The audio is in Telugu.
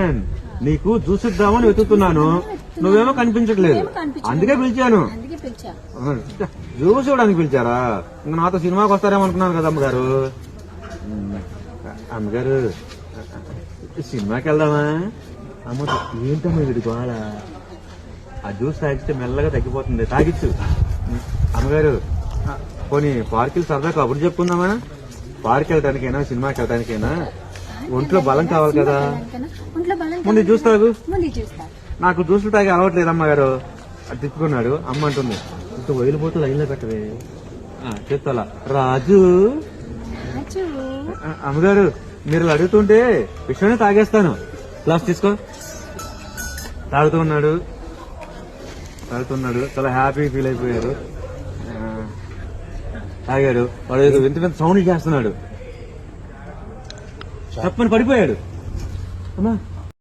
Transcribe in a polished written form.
అండర్స్టాండ్. నీకు చూసిద్దామని వెతుకుతున్నాను, నువ్వేమో కనిపించట్లేదు, అందుకే పిలిచాను. జ్యూస్ ఇవ్వడానికి పిలిచారా? ఇంకా నాతో సినిమాకి వస్తారేమో అనుకున్నాను కదా అమ్మగారు. అమ్మగారు సినిమాకి వెళ్దామా? అమ్మ ఏంటమ్మా వీడి గోళ? ఆ జ్యూస్ తాగిస్తే మెల్లగా తగ్గిపోతుంది, తాగిచ్చు. అమ్మగారు పోనీ పార్కులు సరదా కబుర్లు చెప్పుకుందామా? పార్క్ వెళ్ళడానికైనా సినిమాకి వెళ్ళడానికైనా ఒంట్లో బలం కావాలి కదా. ముందు జ్యూస్ తాగు. నాకు జ్యూసులు తాగి అలవట్లేదు అమ్మగారు. అది తిప్పుకున్నాడు. అమ్మ అంటుంది ఇంత వదిలిపోతూ లైన్లో పెట్టవే చెప్తా. రాజు అమ్మగారు మీరు అడుగుతుంటే విషయమే తాగేస్తాను. గ్లాస్ తీసుకో. తాగుతున్నాడు చాలా హ్యాపీ ఫీల్ అయిపోయారు. తాగాడు. వాడు ఏదో వింత వింత సౌండ్ చేస్తున్నాడు. తప్పని పడిపోయాడు. అమ్మా